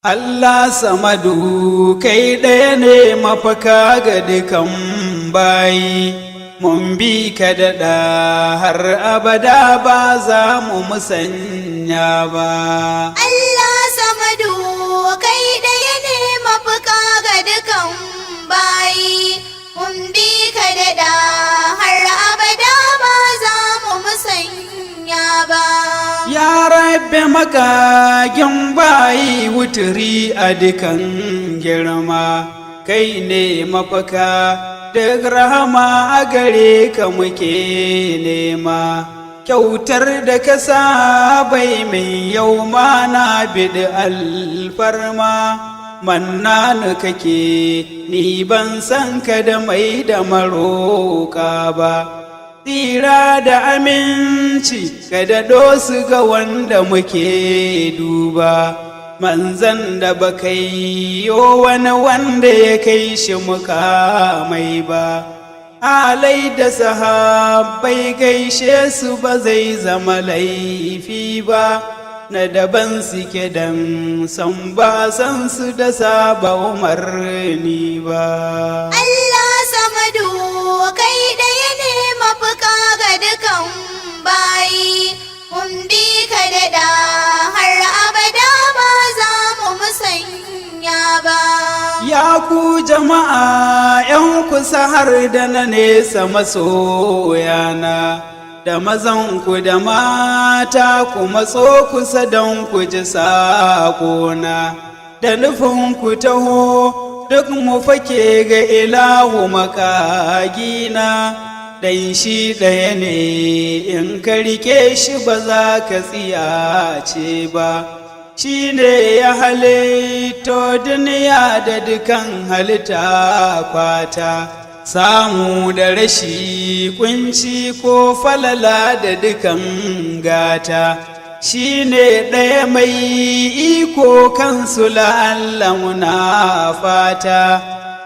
Allah samadu kai ɗaya ne mafaka ga dukan bayi, mun bi ka daɗa har abada ba za mu musanya ba. Allah samadu kai ɗaya ne mafaka ga dukan bayi, mun bi ka daɗa har abada ba za mu musanya ba. Ya rabbe makagin bayi wuturi a dukan girma, kai ne mafaka duk rahama a gare ka muke nema. Kyautar da ka bai mai yau ma na bidi alfarma, mannanu kake ni ban san ka da mai da maroka ba. Tsira da aminci ka daɗo su ga wanda muke duba, manzan da ba kai yo wani wanda ya kai shi mukamai ba. Alai da sahabbai gaishe su ba zai zama laifi ba, na daban suke dan san ba san su da saba umarni ba. Allah samadu kai ɗaya ne mafaka ga dukan bayi, mun bi ka daɗa har abada ba za mu musanya ba. Ya ku jama'a ‘yan kusa har da na nesa masoyana, da mazanku da mata ku matso kusa don ku ji saƙona, da nufin ku taho duk mu fake ga ilahu makagina, dan shi ɗaya ne in ka rike shi ba za ka tsiyace ba. Shi ne ya halitto duniya da dukan halitta kwata, samu da rashi kunci ko falala da dukan gata. Shi ne ɗaya mai iko kansu la'alla muna fata,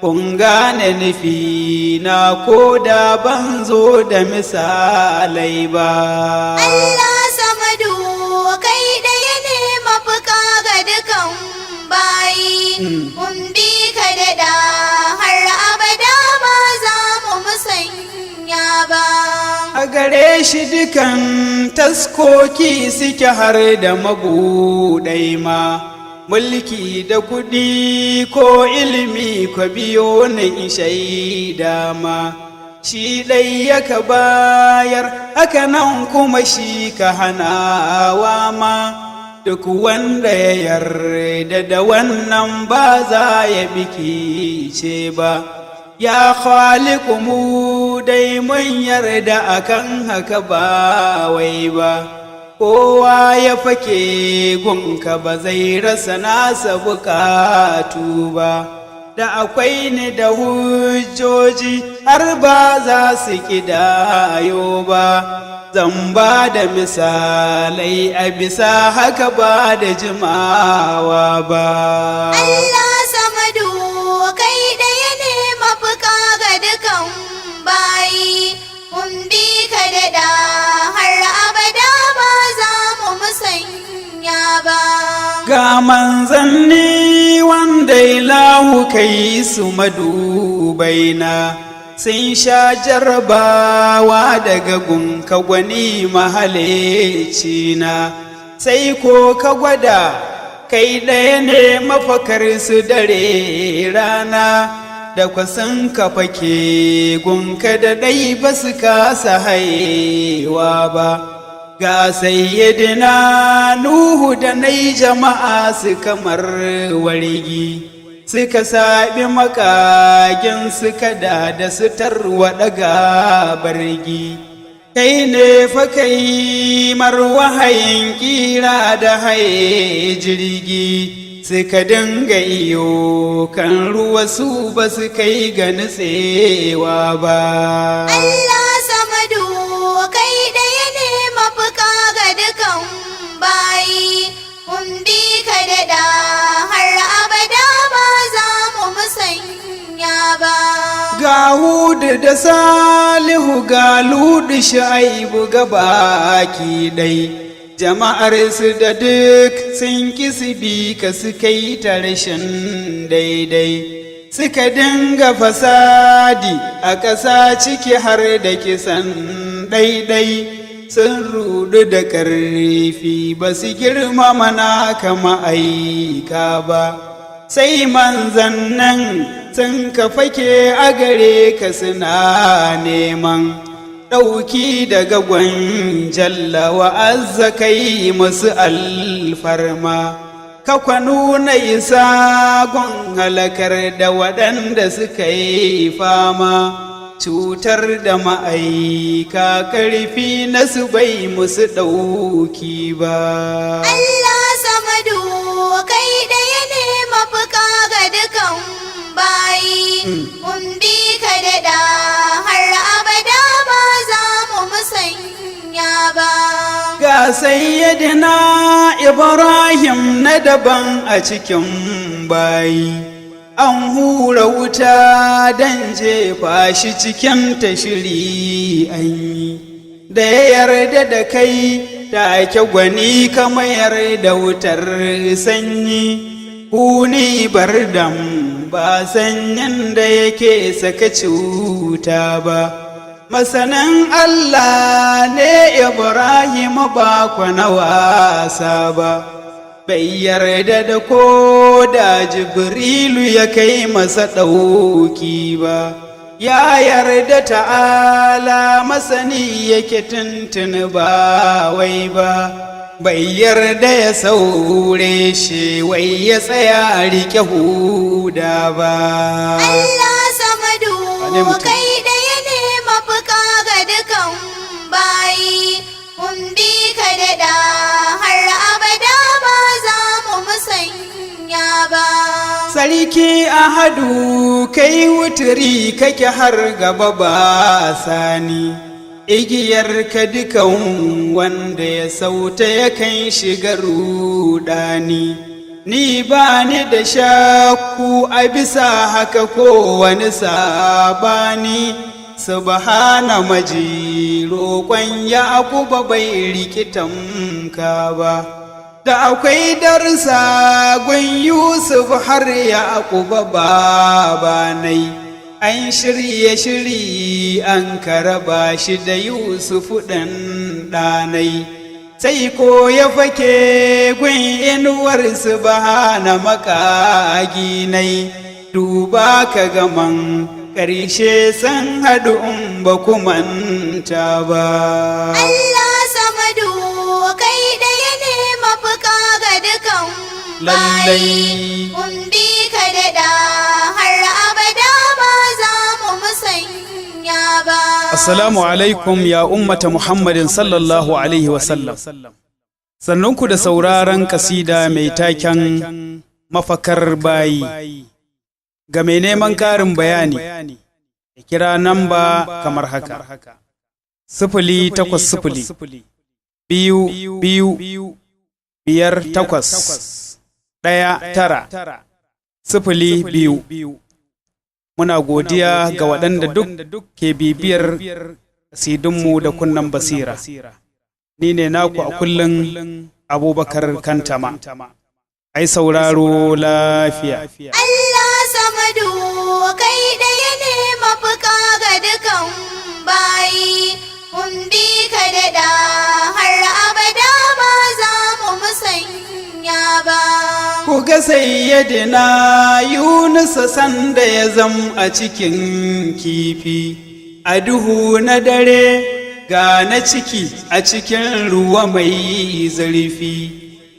kun gane nufi na ko da ban zo da misalai ba. Allah samadu kai ɗaya ne mafaka ga dukan bayi, mun bi ka daɗa har abada ba za mu musanya ba. A gare shi dukan taskoki suke har da mabuɗai ma, mulki da kuɗi ko ilimi ko biyo na shaida ma. Shi ɗai yaka bayar haka nan kuma shi ka hanawa ma, duk wanda ya yarda da wannan ba za ya bikice ba. Ya khaliku mu dai mun yarda akan haka ba wai ba, kowa ya fake gunka ba zai rasa nasa bukatu ba. Da akwai ni da hujjoji har ba za su kidayo ba, zan ba da misalai a bisa haka ba da jimawa ba. Allah samadu kai ɗaya ne mafaka ga dukan bayi, mun bi ka daɗa har abada ba za mu musanya ba. Ga manzanni wanda ilahu kai su madubaina, sun sha jarbawa daga gunka gwani mahalicina, sai ko ka gwada kai ɗaya ne mafakar su dare rana, da kwasan ka fake gunka da ɗai ba su kasa haiwa ba. Ga sayyidina Nuhu da nai jama'a su kamar wargi, suka saɓi makagin suka da su tarwaɗa ga bargi. Kai ne fa kai wahayin ƙira da haye jirgi, suka dinga iyo kan ruwa su ba su kai ga nutsewa ba. Allah samadu kai ɗaya ne mafaka ga dukan bayi, mun bi ka daɗa har abada ba za mu musanya ba. Ga Hudu da Salihu ga Ludu Shu'aibu ga baki ɗai, jama'ar su da duk sun ki su bi ka suka yi ta rashin daidai suka dinga fasadi a ƙasa ciki har da kisan ɗaiɗai sun rudu da ƙarfi ba su girmama naka ma'aika ba sai manzannan sun ka fake a gare ka suna neman ɗauki daga gwanjalla wa'azza kai masu alfarma ka nuna isa gun halakar da waɗanda suka yi fama cutar da ma'aika ƙarfi na su bai musu ɗauki ba. Allah samadu kai ɗaya ne mafuka ga dukan bayi mun bi ka daɗa har abada ba za mu musanya ba. Ga sayyidina Ibrahim na daban a cikin bayi an hura wuta don jefa shi cikin tashiri an yi da ya yarda da kai take gwani ka mayar da wutar sanyi huni bardam ba sanyin da yake saka cuta ba masanin Allah ne Ibrahim ba kwana wasa ba bai yarda da ko da Jibrilu ya kai masa ɗauki ba ya yarda ta'ala masani yake tuntuni ba wai ba bai yarda ya saure shi wai ya tsaya rike huda ba. Allah samadu kai ɗaya ne mafuka ga dukan bayi mun bi ka daɗa har abada ba za mu musanya ba. Sarki Ahadu kai wuturi kake har gaba ba sani igiyar ka dukan wanda ya sauta ya kan shiga rudani ni ba ni da shakku a bisa haka ko wani sabani subhana maji roƙon Yakuba bai rikitan ka ba da akwai darsa gun Yusuf har Yakuba babanai an shirye an karaba shi da Yusuf ɗan ɗanai sai ko ya fake gun inuwar subhana makaginai duba ka gaman ƙarshe san haɗu in ba ku manta ba. Allah samadu kai ɗaya ne mafuka ga dukan bayi mun bi ka daɗa har abada ba za mu musanya ba. Assalamu alaikum ya ummata Muhammadin sallallahu alaihi wasallam. Sannunku da sauraron kasida mai taken mafakar bayi. Ga mai neman ƙarin bayani, ya kira namba kamar haka. 080 biyu 58 19 02. Muna godiya ga waɗanda duk ke bibiyar kasidunmu da kunnan basira. Ni ne naku a kullum Abubakar Kantama. Ai sauraro lafiya. Allah samadu kai ɗaya ne mafuka ga dukan bayi mun bi ka daɗa har abada ba za mu musanya ba. Ku ga sayyidina Yunus sanda ya zam a cikin kifi a duhu na dare ga na ciki a cikin ruwa mai zurfi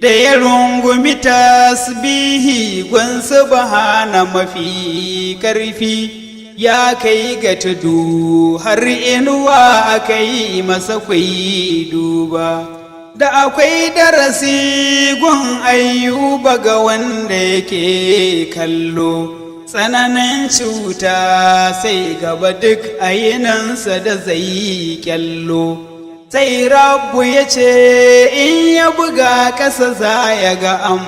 da ya rungumi tasbihi gun subhana mafi karfi ya kai ga tudu har inuwa aka yi masa kwai duba da akwai darasi gun Ayyuba ga wanda yake kallo tsananin cuta sai gaba duk ayinansa da zai kyallo sai Rabbu ya ce in ya buga ƙasa za ya ga an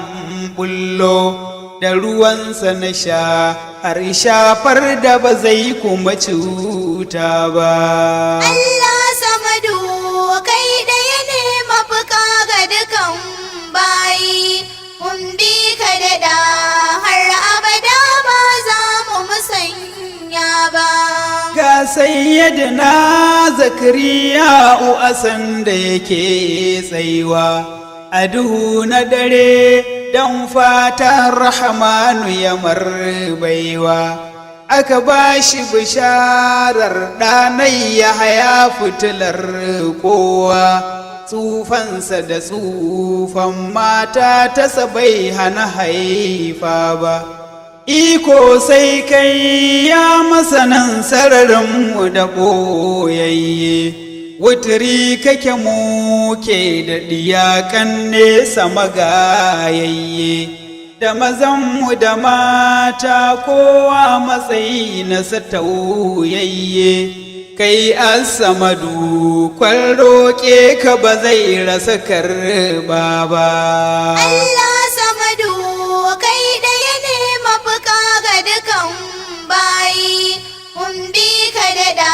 bullo da ruwansa na sha har shafar da ba zai kuma cuta ba. Allah samadu kai ɗaya ne mafuka ga sayyidina zakariya asan da yake tsayuwa a duhu na dare don fatan rahmanu ya marbaiwa aka ba shi bisharar ɗanai ya haya fitilar kowa tsufansa da tsufan mata ta sabai hana haifa ba iko sai kai ya masanan sararinmu da ɓoyayye wuturi kake muke da diyakan nesa magayayye da mazanmu da mata kowa matsayi na tauyayye kai asamadu kwan roƙe ka ba zai rasa karɓa ba Allah samadu kai ɗaya ne mafuka ga dukan bayi mun bi ka daɗa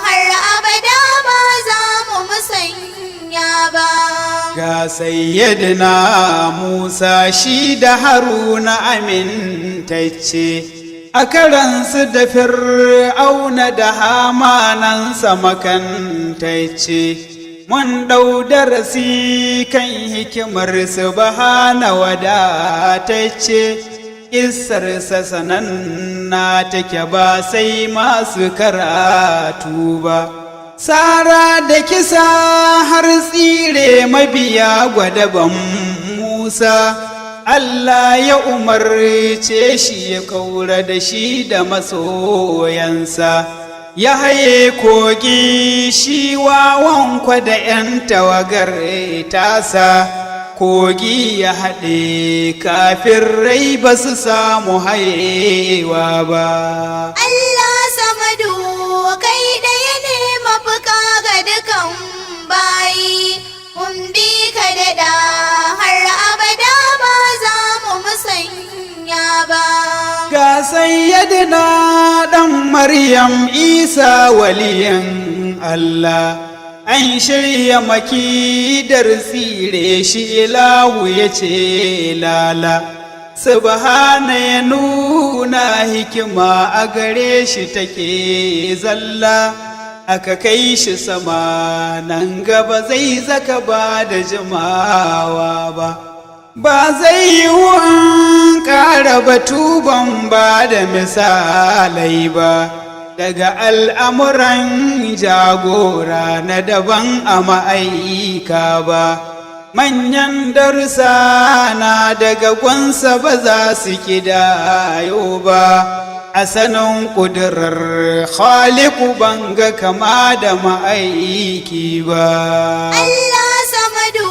har abada ba za mu musanya ba ga sayyidina Musa shi da Haruna amintacce a karansu da fir'auna da hamanansa makantacce mun ɗau darasi kan hikimar subhana wadatacce isarsa sananna take ba sai masu karatu ba sara da kisa har tsire mabiya gwadaban Musa Allah ya umarce shi ya kaura da shi da masoyansa ya haye kogi shi wawan da 'yan tawagar tasa kogi ya haɗe kafin rai ba su samu hayewa ba Allah samadu kai ɗaya ne mafuka ga dukan bayi mun bi ka daɗa har abada ba za mu musanya ba ga sayyidina ɗan Maryam Isa waliyan Allah an shirya makidar tsire shi ilahu ya ce lala subhana ya nuna hikima a gare shi take zalla aka kai shi sama nan gaba zai zaka ba da jimawa ba zai yi wa'an ƙara batu ban ba da misalai ba daga al'amuran jagora na daban a ma'aika ba manyan darussa na daga gwansa ba za su kidayo ba a sanin ƙudurar khaliku banga kama da ma'aiki ba Allah samadu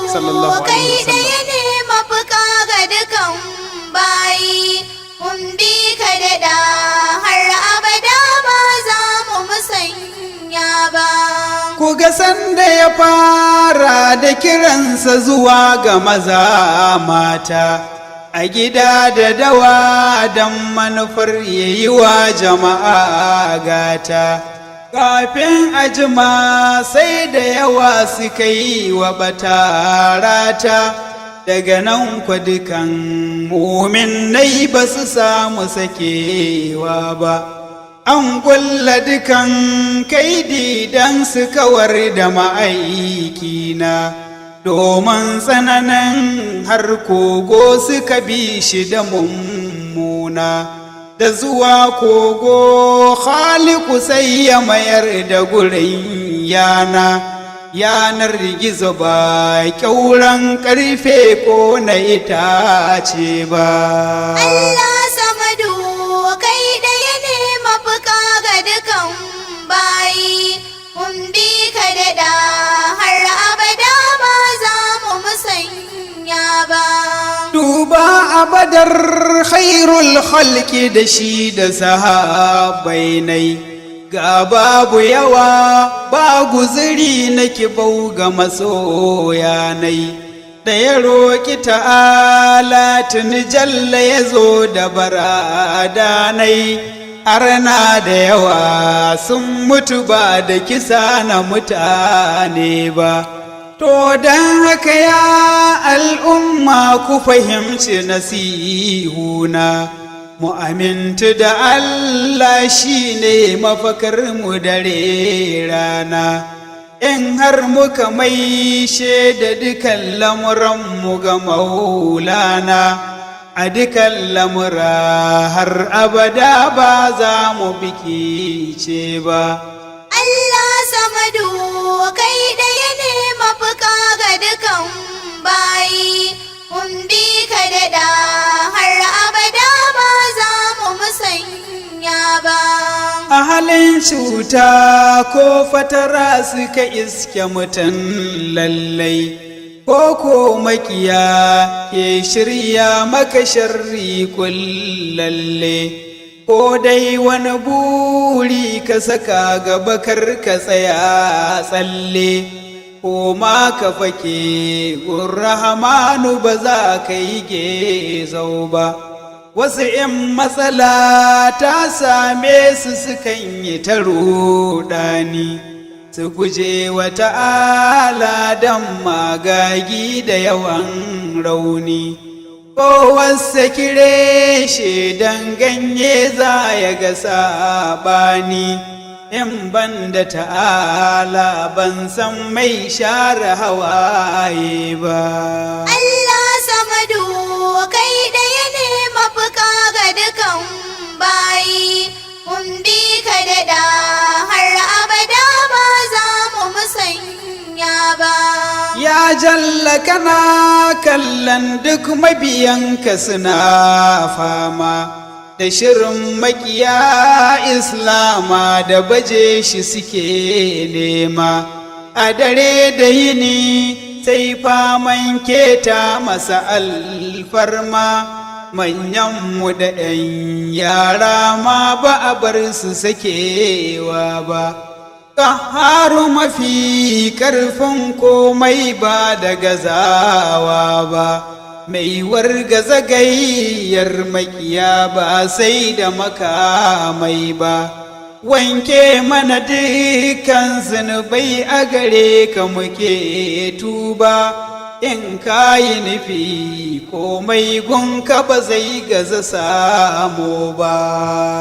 kai ɗaya ne mafuka ga dukan bayi mun bi ka daɗa har abada ba za mu musanya ba ku ga sanda ya fara da kiransa zuwa ga maza mata a gida da dawa don manufar yayi wa jama'a gata kafin a jima sai da yawa suka yi wa batarata daga nan kwadukan muminai ba su samu sakewa ba an kulla dukan kaidi don su kawar da ma'aikina domin tsananin har kogo suka bi shi da mummuna da zuwa kogo khaliku sai ya mayar da gurin yanar gizo ba kyauran karfe ko na itace ba Allah samadu kai ɗaya ne mafuka ga dukan bayi mun bi ka daɗa har abada ba za mu musanya ba duba abadar khairul khalqi da shi da sahabbai nai ga babu yawa ba guzuri na kibau ga masoyanai da ya roƙi ta'ala tuni jalla ya zo da baradanai arna da yawa sun mutu ba da kisa na mutane ba to don haka ya al'umma ku fahimci nasihuna mu amintu da Allah shine mafakar mu dare rana in har muka maishe da dukan lamuran mu ga maulana a dukan lamura har abada ba za mu bikice ba. Allah samadu kai ɗaya ne mafuka ga dukan bayi, mun bi ka daɗa har abada ba za mu musanya ba. A halin cuta ko fatara suka iske mutum lallai, ko makiya ke shirya maka sharri kullalle. Ko dai wani buri ka saka gaba kar ka tsaya tsalle, ko ma ka fake gun rahamanu ba za ka yi gezau ba. Wasu in matsala ta same su sukan yi ta ruɗani, su guje wata ala don magagi da yawan rauni. Kowarsa kire shi don ganye za ya ga saɓani, in ban da ta'ala ban san mai share hawaye ba. Allah samadu kai ɗaya ne mafuka ga dukan bayi, mun bi ka daɗa har abada ba za mu musanya ba. Ya jalla kana kallon duk mabiyanka suna fama da shirin makiya islama da baje shi suke nema, a dare da yini sai faman keta masa alfarma, manyanmu da 'yan yara ma ba a bar su sakewa ba. Ƙaharu mafi ƙarfin komai ba da gazawa ba, mai wargaza gayyar makiya ba sai da makamai ba. Wanke mana dukkan zunubai a gare ka muke tuba, in ka yi nufi komai gunka ba zai gaza samu ba.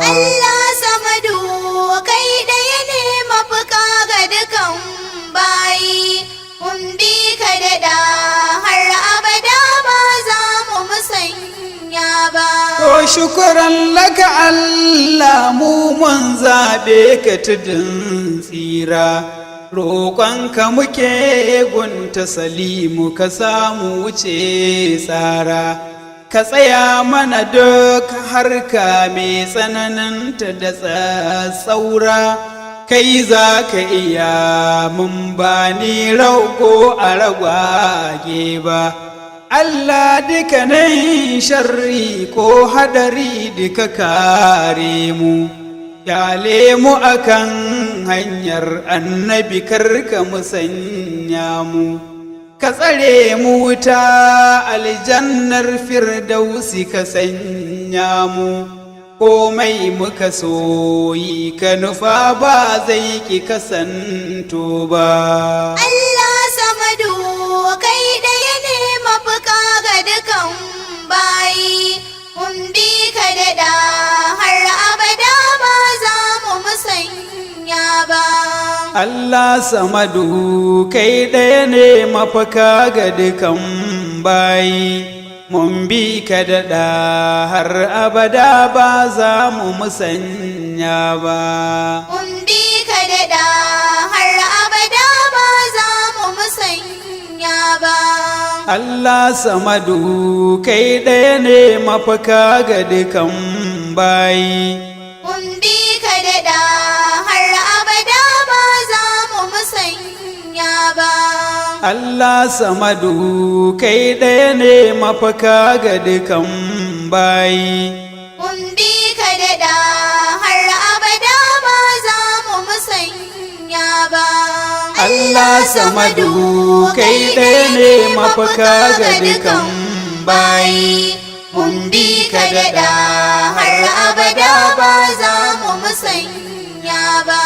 Allah samadu kai ɗaya ne mafuka ga dukan bayi, mun bi ka daɗa har abada ba za mu musanya ba. To shukuran laka Allah mu mun zaɓe ka tudun tsira, roƙonka muke gunta salimu ka samu wuce tsara. Ka tsaya mana duk harka mai tsananinta da tsatsaura, kai za ka iya mun ba ni rauko a ragwage ba. Allah dukkanin sharri ko hadari duka kare mu, kyale mu akan hanyar annabi karka musanya mu. Ka tsare mu wuta aljannar firdausi ka sanya mu, komai muka soyi ka nufa ba zai ki kasanto ba. Allah samadu kai ɗaya ne mafuka ga dukan bayi, mun bi ka daɗa har abada ba za mu musanya ba. Allah samadu kai ɗaya ne mafaka ga dukan bayi, mun bi ka daɗa har abada ba za mu musanya ba. Mun bi ka daɗa har abada ba za mu musanya ba. Allah samadu kai ɗaya ne mafaka ga dukan bayi, mun bi ka daɗa har abada ba za mu musanya ba. Allah samadu kai ɗaya ne mafaka ga dukan bayi, mun bi ka daɗa har abada ba za mu musanya ba. Allah samadu kai ɗaya ne mafaka ga dukan bayi, mun bi ka daɗa har abada ba za mu musanya ba.